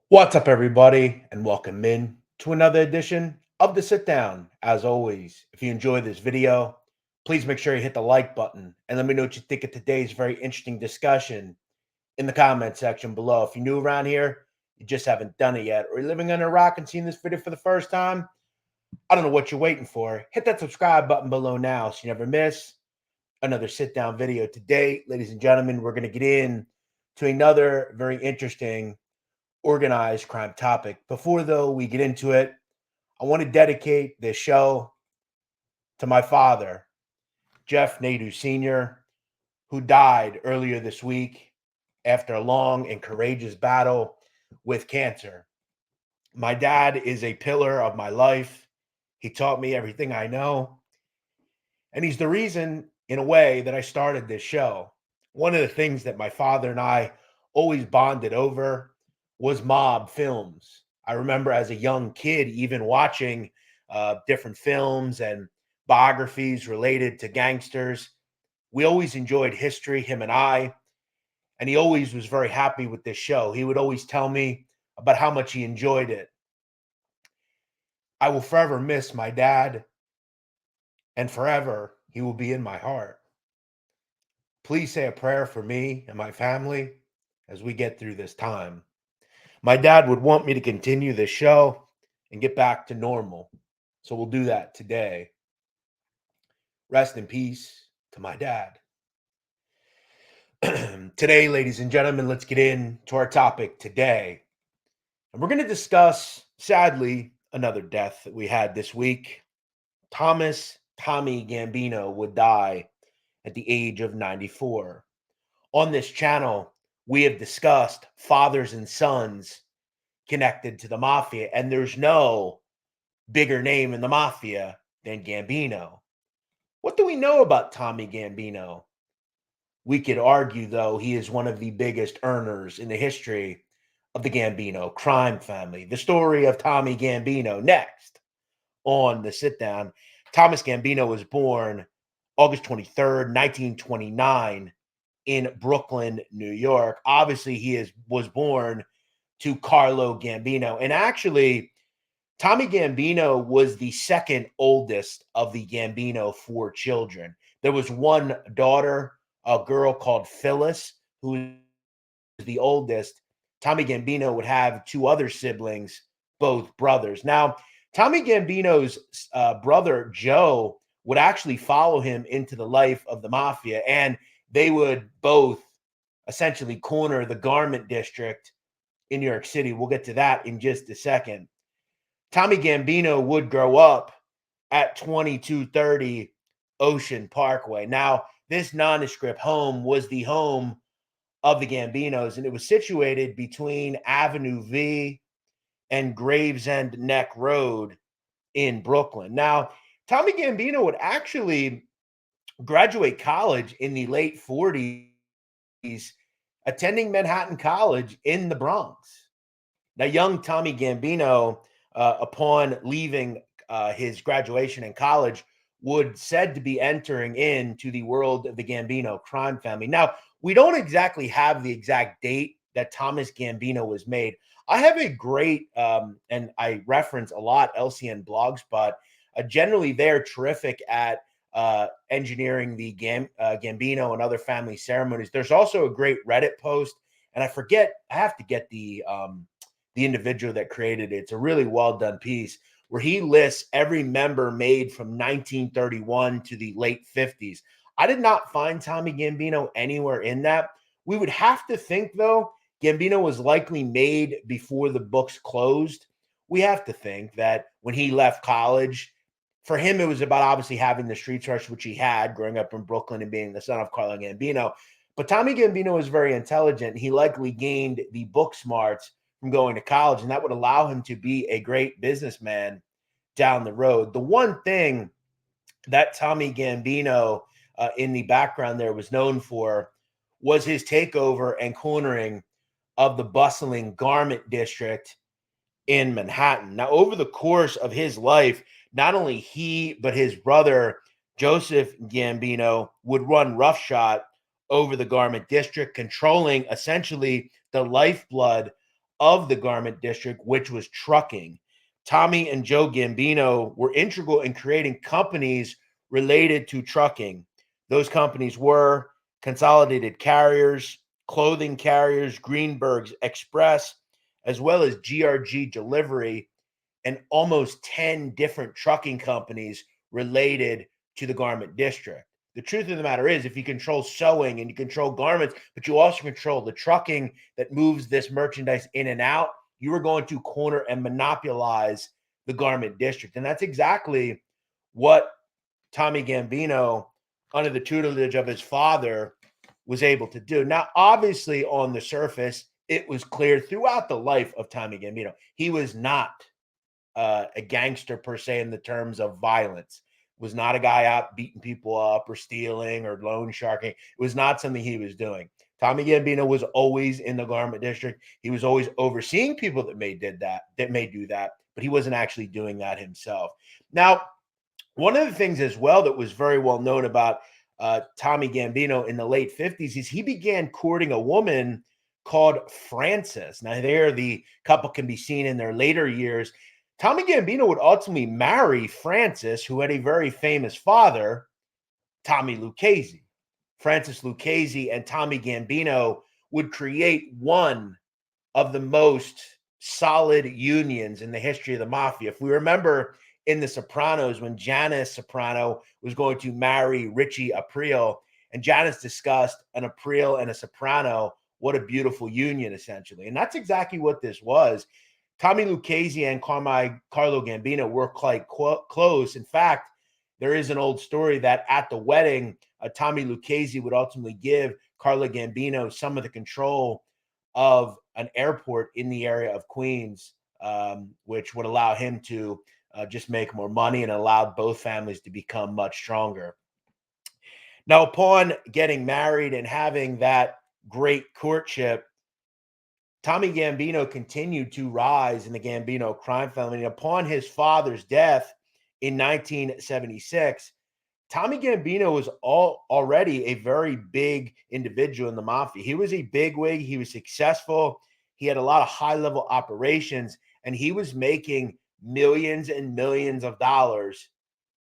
What's up, everybody, and welcome in to another edition of the Sit Down. As always, if you enjoy this video, please make sure you hit the like button and let me know what you think of today's very interesting discussion in the comment section below. If you're new around here, you just haven't done it yet, or you're living under a rock and seeing this video for the first time, I don't know what you're waiting for. Hit that subscribe button below now so you never miss another sit down video. Today, ladies and gentlemen, we're going to get in to another very interesting organized crime topic. Before, though, we get into it, I want to dedicate this show to my father, Jeff Nadu Sr., who died earlier this week after a long and courageous battle with cancer. My dad is a pillar of my life. He taught me everything I know, and he's the reason, in a way, that I started this show. One of the things that my father and I always bonded over was mob films. I remember as a young kid even watching different films and biographies related to gangsters. We always enjoyed history, him and I, and he always was very happy with this show. He would always tell me about how much he enjoyed it. I will forever miss my dad, and forever he will be in my heart. Please say a prayer for me and my family as we get through this time. My dad would want me to continue this show and get back to normal. So we'll do that today. Rest in peace to my dad. Today, ladies and gentlemen, let's get into our topic today. And we're going to discuss, sadly, another death that we had this week. Tommy Gambino would die at the age of 94. On this channel, we have discussed fathers and sons connected to the Mafia, and there's no bigger name in the Mafia than Gambino. What do we know about Tommy Gambino? We could argue, though, he is one of the biggest earners in the history of the Gambino crime family. The story of Tommy Gambino next on the sit down. Thomas Gambino was born August 23rd, 1929 in Brooklyn, New York. Obviously, was born to Carlo Gambino. And actually, Tommy Gambino was the second oldest of the Gambino four children. There was one daughter, a girl called Phyllis, who was the oldest. Tommy Gambino would have two other siblings, both brothers. Now, Tommy Gambino's brother, Joe, would actually follow him into the life of the Mafia, and they would both essentially corner the garment district in New York City. We'll get to that in just a second. Tommy Gambino would grow up at 2230 Ocean Parkway. Now, this nondescript home was the home of the Gambinos, and it was situated between Avenue V and Gravesend Neck Road in Brooklyn. Now, Tommy Gambino would actually graduate college in the late 40s, attending Manhattan College in the Bronx. Now, young Tommy Gambino, upon leaving his graduation in college, would said to be entering into the world of the Gambino crime family. Now, we don't exactly have the exact date that Thomas Gambino was made. I have a great, and I reference a lot LCN Blogspot. Generally, they're terrific at engineering the Gambino and other family ceremonies. There's also a great Reddit post, and I have to get the individual that created it. It's a really well done piece where he lists every member made from 1931 to the late 50s. I did not find Tommy Gambino anywhere in that. We would have to think, though, Gambino was likely made before the books closed. We have to think that when he left college, for him, it was about obviously having the street rush, which he had growing up in Brooklyn and being the son of Carlo Gambino. But Tommy Gambino was very intelligent. He likely gained the book smarts from going to college, and that would allow him to be a great businessman down the road. The one thing that Tommy Gambino in the background there was known for was his takeover and cornering of the bustling garment district in Manhattan. Now, over the course of his life, not only he, but his brother, Joseph Gambino, would run roughshod over the garment district, controlling essentially the lifeblood of the garment district, which was trucking. Tommy and Joe Gambino were integral in creating companies related to trucking. Those companies were Consolidated Carriers, Clothing Carriers, Greenberg's Express, as well as GRG Delivery, and almost 10 different trucking companies related to the garment district. The truth of the matter is, if you control sewing and you control garments, but you also control the trucking that moves this merchandise in and out, you are going to corner and monopolize the garment district. And that's exactly what Tommy Gambino, under the tutelage of his father, was able to do. Now, obviously, on the surface, it was clear throughout the life of Tommy Gambino, he was not a gangster per se in the terms of violence. Was not a guy out beating people up or stealing or loan sharking. It was not something he was doing. Tommy Gambino was always in the garment district. He was always overseeing people that may do that, but he wasn't actually doing that himself. Now, one of the things as well that was very well known about Tommy Gambino in the late 50s is he began courting a woman called Frances. Now, there the couple can be seen in their later years. Tommy Gambino would ultimately marry Frances, who had a very famous father, Tommy Lucchese. Frances Lucchese and Tommy Gambino would create one of the most solid unions in the history of the Mafia. If we remember in The Sopranos, when Janice Soprano was going to marry Richie Aprile, and Janice discussed an Aprile and a Soprano, what a beautiful union, essentially. And that's exactly what this was. Tommy Lucchese and Carlo Gambino were quite close. In fact, there is an old story that at the wedding, Tommy Lucchese would ultimately give Carlo Gambino some of the control of an airport in the area of Queens, which would allow him to just make more money and allowed both families to become much stronger. Now, upon getting married and having that great courtship, Tommy Gambino continued to rise in the Gambino crime family. And upon his father's death in 1976, Tommy Gambino was already a very big individual in the Mafia. He was a bigwig. He was successful. He had a lot of high-level operations, and he was making millions and millions of dollars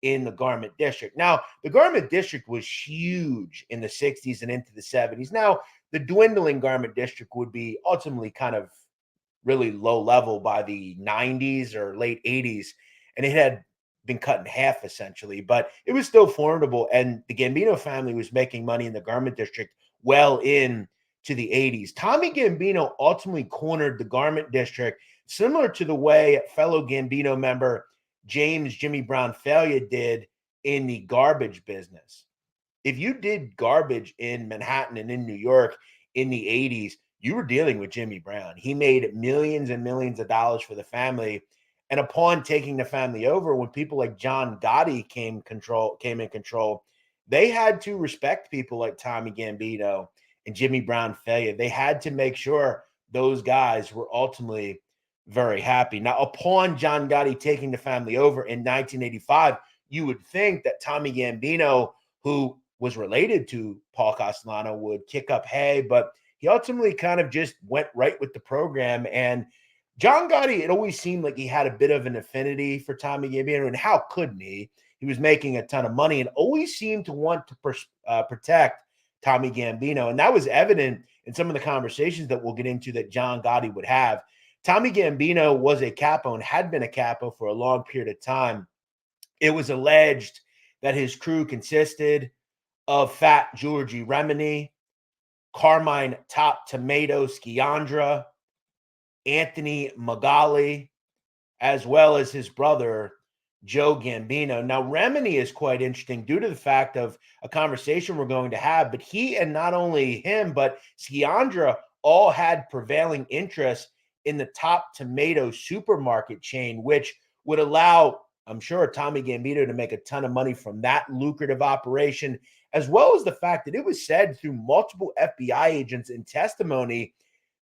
in the garment district. Now, the garment district was huge in the 60s and into the 70s. Now, the dwindling garment district would be ultimately kind of really low level by the 90s or late 80s, and it had been cut in half essentially, but it was still formidable. And the Gambino family was making money in the garment district well into the 80s. Tommy Gambino ultimately cornered the garment district, similar to the way fellow Gambino member James Jimmy Brown Failure did in the garbage business. If you did garbage in Manhattan and in New York in the 80s, you were dealing with Jimmy Brown. He made millions and millions of dollars for the family. And upon taking the family over, when people like John Gotti came in control, they had to respect people like Tommy Gambino and Jimmy Brown Failure. They had to make sure those guys were ultimately very happy. Now, upon John Gotti taking the family over in 1985, you would think that Tommy Gambino, who was related to Paul Castellano, would kick up hay, but he ultimately kind of just went right with the program. And John Gotti, it always seemed like he had a bit of an affinity for Tommy Gambino, and how couldn't he? He was making a ton of money and always seemed to want to protect Tommy Gambino. And that was evident in some of the conversations that we'll get into that John Gotti would have. Tommy Gambino was a capo and had been a capo for a long period of time. It was alleged that his crew consisted of Fat Georgie Remy, Carmine Top Tomato Sciandra, Anthony McGall, as well as his brother, Joe Gambino. Now, Remy is quite interesting due to the fact of a conversation we're going to have, but he and not only him, but Sciandra all had prevailing interests in the Top Tomato supermarket chain, which would allow, I'm sure, Tommy Gambino to make a ton of money from that lucrative operation, as well as the fact that it was said through multiple FBI agents in testimony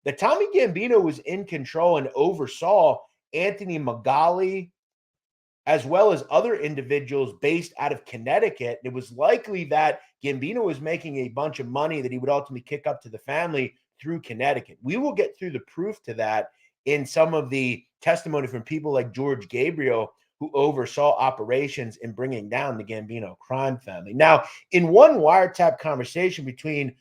that Tommy Gambino was in control and oversaw Anthony McGall, as well as other individuals based out of Connecticut. It was likely that Gambino was making a bunch of money that he would ultimately kick up to the family through Connecticut. We will get through the proof to that in some of the testimony from people like George Gabriel, who oversaw operations in bringing down the Gambino crime family. Now, in one wiretap conversation between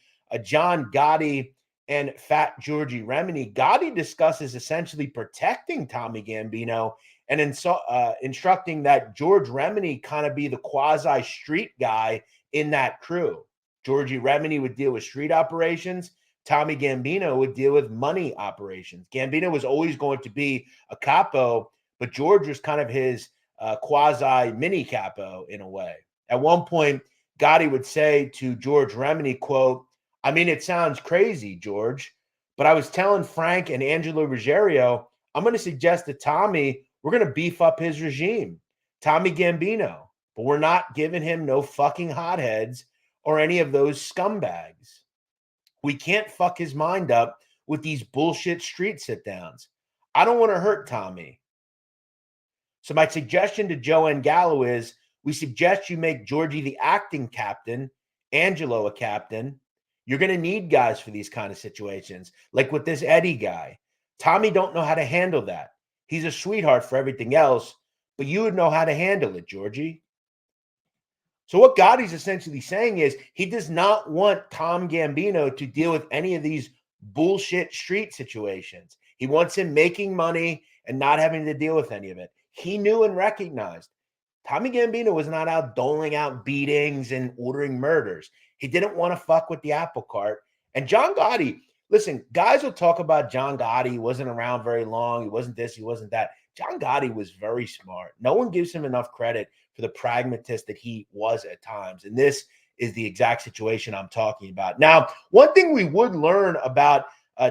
John Gotti and Fat Georgie Remy, Gotti discusses essentially protecting Tommy Gambino and instructing that George Remy kind of be the quasi street guy in that crew. Georgie Remy would deal with street operations. Tommy Gambino would deal with money operations. Gambino was always going to be a capo, but George was kind of his quasi mini capo in a way. At one point, Gotti would say to George Remy, quote, "I mean, it sounds crazy, George, but I was telling Frank and Angelo Ruggiero, I'm going to suggest to Tommy, we're going to beef up his regime, Tommy Gambino, but we're not giving him no fucking hotheads or any of those scumbags. We can't fuck his mind up with these bullshit street sit downs. I don't want to hurt Tommy. So my suggestion to Joe and Gallo is we suggest you make Georgie the acting captain, Angelo a captain. You're going to need guys for these kind of situations, like with this Eddie guy. Tommy don't know how to handle that. He's a sweetheart for everything else, but you would know how to handle it, Georgie." So what Gotti's essentially saying is he does not want Tom Gambino to deal with any of these bullshit street situations. He wants him making money and not having to deal with any of it. He knew and recognized Tommy Gambino was not out doling out beatings and ordering murders. He didn't want to fuck with the apple cart. And John Gotti, listen, guys will talk about John Gotti. He wasn't around very long. He wasn't this, he wasn't that. John Gotti was very smart. No one gives him enough credit for the pragmatist that he was at times. And this is the exact situation I'm talking about. Now, one thing we would learn about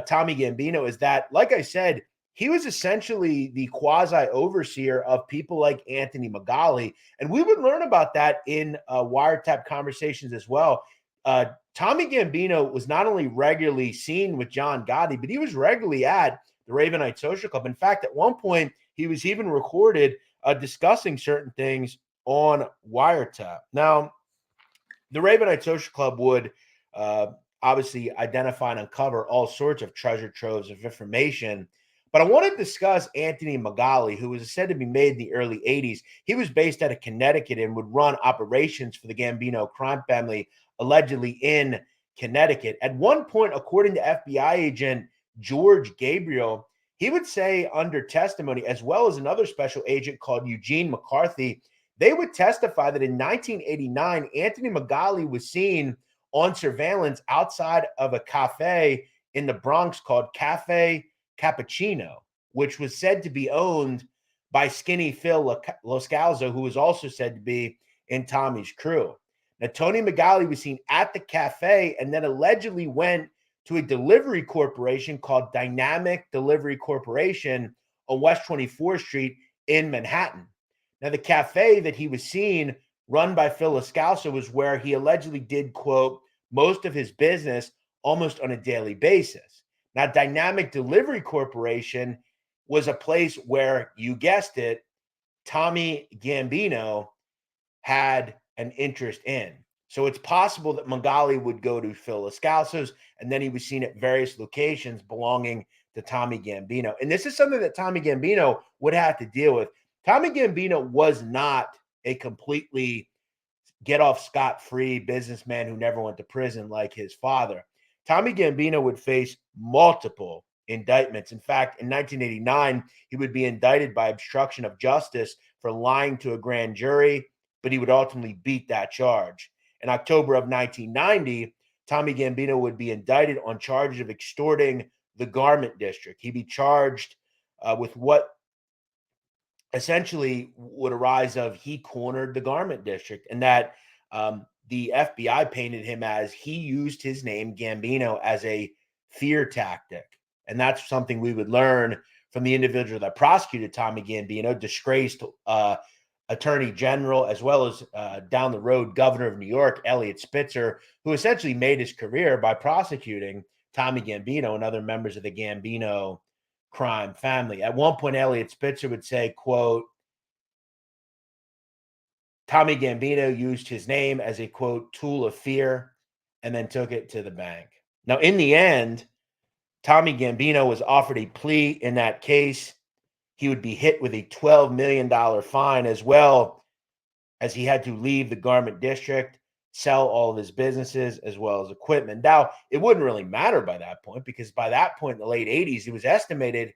Tommy Gambino is that, like I said, he was essentially the quasi-overseer of people like Anthony McGall. And we would learn about that in wiretap conversations as well. Tommy Gambino was not only regularly seen with John Gotti, but he was regularly at the Ravenite Social Club. In fact, at one point, he was even recorded discussing certain things on wiretap. Now, the Ravenite Social Club would obviously identify and uncover all sorts of treasure troves of information. But I want to discuss Anthony McGall, who was said to be made in the early 80s. He was based out of Connecticut and would run operations for the Gambino crime family, allegedly in Connecticut. At one point, according to FBI agent George Gabriel, he would say under testimony, as well as another special agent called Eugene McCarthy, they would testify that in 1989, Anthony McGall was seen on surveillance outside of a cafe in the Bronx called Cafe Cappuccino, which was said to be owned by Skinny Phil Loscalzo, who was also said to be in Tommy's crew. Now, Tony McGall was seen at the cafe and then allegedly went to a delivery corporation called Dynamic Delivery Corporation on West 24th Street in Manhattan. Now, the cafe that he was seen, run by Phil Loscalzo, was where he allegedly did, quote, most of his business almost on a daily basis. Now, Dynamic Delivery Corporation was a place where, you guessed it, Tommy Gambino had an interest in. So it's possible that McGall would go to Phil Loscalzo's, and then he was seen at various locations belonging to Tommy Gambino. And this is something that Tommy Gambino would have to deal with. Tommy Gambino was not a completely get off scot-free businessman who never went to prison like his father. Tommy Gambino would face multiple indictments. In fact, in 1989, he would be indicted by obstruction of justice for lying to a grand jury, but he would ultimately beat that charge. In October of 1990, Tommy Gambino would be indicted on charges of extorting the garment district. He'd be charged with what essentially would arise of he cornered the garment district, and that the FBI painted him as he used his name Gambino as a fear tactic. And that's something we would learn from the individual that prosecuted Tommy Gambino, disgraced Attorney General, as well as down the road Governor of New York, Eliot Spitzer, who essentially made his career by prosecuting Tommy Gambino and other members of the Gambino crime family. At one point, Eliot Spitzer would say, quote, Tommy Gambino used his name as a, quote, tool of fear and then took it to the bank. Now, in the end, Tommy Gambino was offered a plea in that case. He would be hit with a $12 million fine, as well as he had to leave the garment district, sell all of his businesses as well as equipment. Now, it wouldn't really matter by that point, because by that point in the late 80s, it was estimated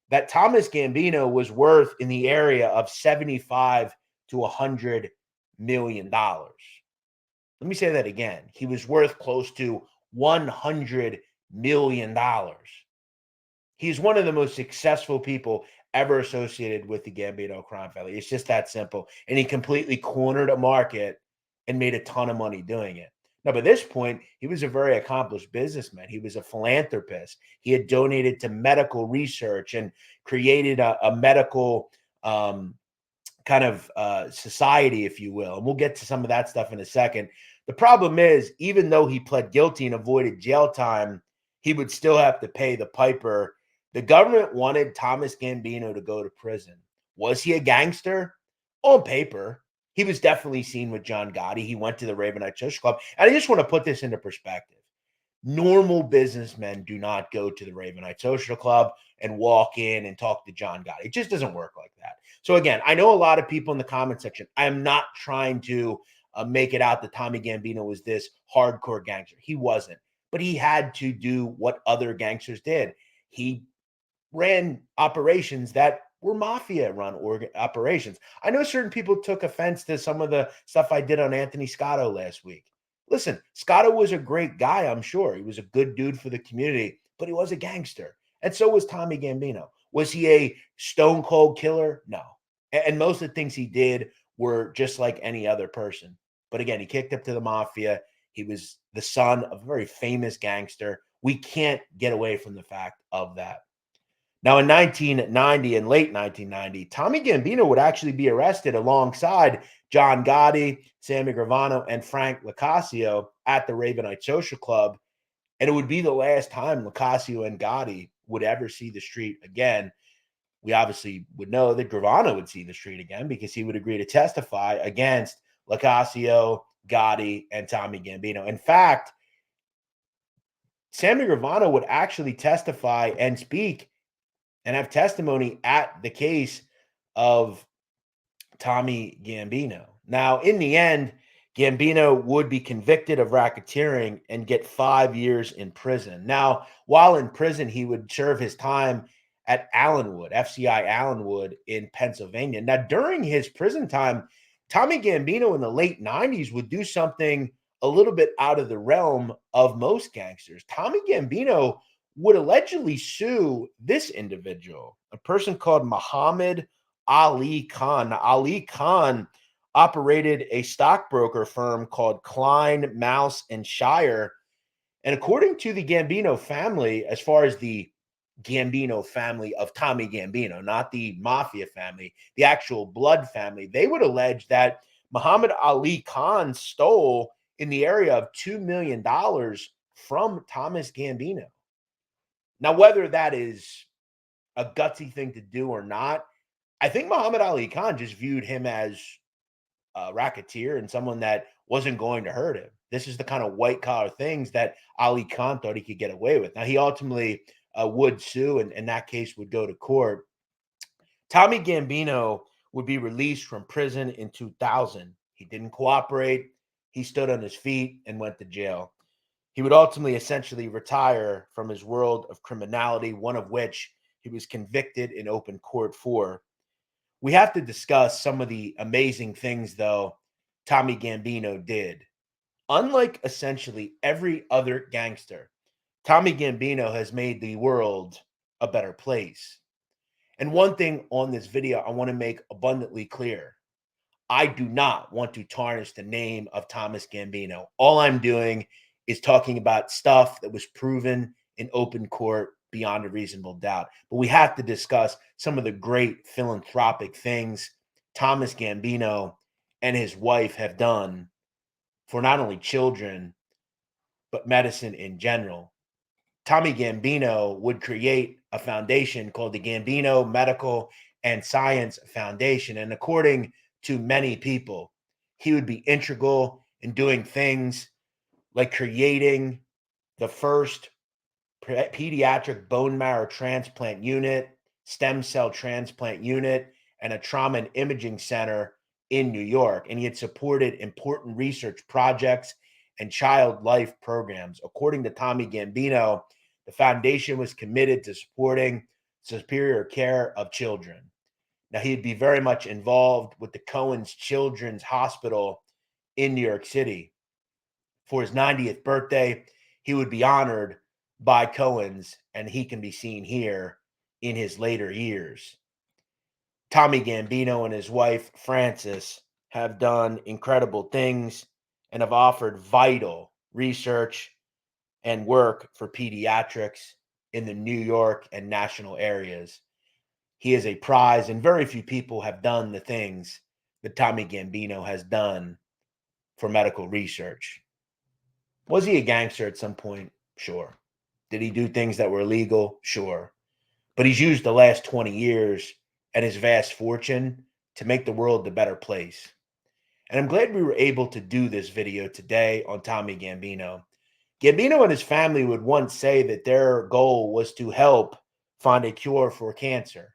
that Thomas Gambino was worth in the area of 75 to $100 million. Let me say that again. He was worth close to $100 million. He's one of the most successful people ever associated with the Gambino crime family. It's just that simple. And he completely cornered a market and made a ton of money doing it. Now, by this point, he was a very accomplished businessman. He was a philanthropist. He had donated to medical research and created a medical kind of society, if you will. And we'll get to some of that stuff in a second. The problem is, even though he pled guilty and avoided jail time, he would still have to pay the piper. The government wanted Thomas Gambino to go to prison. Was he a gangster? On paper, he was definitely seen with John Gotti. He went to the Ravenite Social Club. And I just want to put this into perspective. Normal businessmen do not go to the Ravenite Social Club and walk in and talk to John Gotti. It just doesn't work like that. So again, I know a lot of people in the comment section, I am not trying to make it out that Tommy Gambino was this hardcore gangster. He wasn't. But he had to do what other gangsters did. He ran operations that were mafia run operations. I know certain people took offense to some of the stuff I did on Anthony Scotto last week. Listen, Scotto was a great guy, I'm sure. He was a good dude for the community, but he was a gangster. And so was Tommy Gambino. Was he a stone cold killer? No. And most of the things he did were just like any other person. But again, he kicked up to the mafia. He was the son of a very famous gangster. We can't get away from the fact of that. Now, in 1990 and late 1990, Tommy Gambino would actually be arrested alongside John Gotti, Sammy Gravano, and Frank Locascio at the Ravenite Social Club. And it would be the last time Locascio and Gotti would ever see the street again. We obviously would know that Gravano would see the street again because he would agree to testify against Locascio, Gotti, and Tommy Gambino. In fact, Sammy Gravano would actually testify and speak and have testimony at the case of Tommy Gambino. Now, in the end, Gambino would be convicted of racketeering and get 5 years in prison. Now, while in prison, he would serve his time at Allenwood, FCI Allenwood in Pennsylvania. Now, during his prison time, Tommy Gambino in the late 90s would do something a little bit out of the realm of most gangsters. Tommy Gambino would allegedly sue this individual, a person called Muhammad Ali Khan. Now, Ali Khan operated a stockbroker firm called Klein, Mouse, and Shire. And according to the Gambino family, as far as the Gambino family of Tommy Gambino, not the Mafia family, the actual blood family, they would allege that Muhammad Ali Khan stole in the area of $2 million from Thomas Gambino. Now, whether that is a gutsy thing to do or not, I think Muhammad Ali Khan just viewed him as a racketeer and someone that wasn't going to hurt him. This is the kind of white collar things that Ali Khan thought he could get away with. Now, he ultimately would sue, and that case would go to court. Tommy Gambino would be released from prison in 2000. He didn't cooperate. He stood on his feet and went to jail. He would ultimately essentially retire from his world of criminality, one of which he was convicted in open court for. We have to discuss some of the amazing things, though, Tommy Gambino did. Unlike essentially every other gangster, Tommy Gambino has made the world a better place. And one thing on this video I want to make abundantly clear. I do not want to tarnish the name of Thomas Gambino. All I'm doing is talking about stuff that was proven in open court beyond a reasonable doubt. But we have to discuss some of the great philanthropic things Thomas Gambino and his wife have done for not only children, but medicine in general. Tommy Gambino would create a foundation called the Gambino Medical and Science Foundation. And according to many people, he would be integral in doing things like creating the first pediatric bone marrow transplant unit, stem cell transplant unit, and a trauma and imaging center in New York. And he had supported important research projects and child life programs. According to Tommy Gambino, the foundation was committed to supporting superior care of children. Now, he'd be very much involved with the Cohen's Children's Hospital in New York City. For his 90th birthday, he would be honored by Cohen's, and he can be seen here in his later years. Tommy Gambino and his wife, Frances, have done incredible things and have offered vital research and work for pediatrics in the New York and national areas. He is a prize, and very few people have done the things that Tommy Gambino has done for medical research. Was he a gangster at some point? Sure. Did he do things that were illegal? Sure. But he's used the last 20 years and his vast fortune to make the world a better place. And I'm glad we were able to do this video today on Tommy Gambino. Gambino and his family would once say that their goal was to help find a cure for cancer.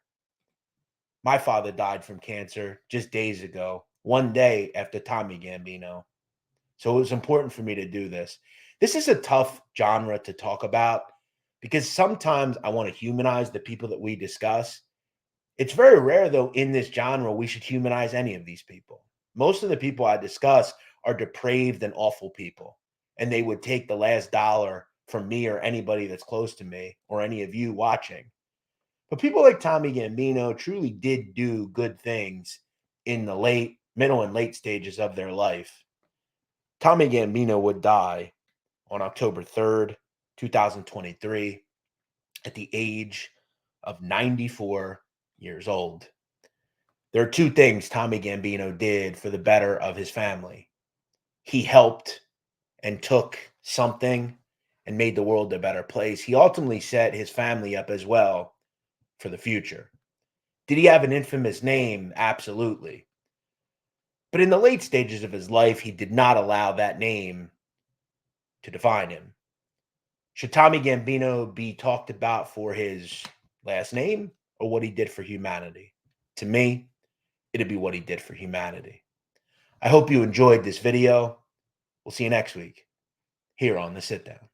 My father died from cancer just days ago, one day after Tommy Gambino. So it was important for me to do this. This is a tough genre to talk about because sometimes I want to humanize the people that we discuss. It's very rare, though, in this genre, we should humanize any of these people. Most of the people I discuss are depraved and awful people, and they would take the last dollar from me or anybody that's close to me or any of you watching. But people like Tommy Gambino truly did do good things in the late, middle, and late stages of their life. Tommy Gambino would die on October 3rd, 2023, at the age of 94 years old. There are two things Tommy Gambino did for the better of his family. He helped and took something and made the world a better place. He ultimately set his family up as well for the future. Did he have an infamous name? Absolutely. But in the late stages of his life, he did not allow that name to define him. Should Tommy Gambino be talked about for his last name or what he did for humanity? To me, it'd be what he did for humanity. I hope you enjoyed this video. We'll see you next week here on the Sit Down.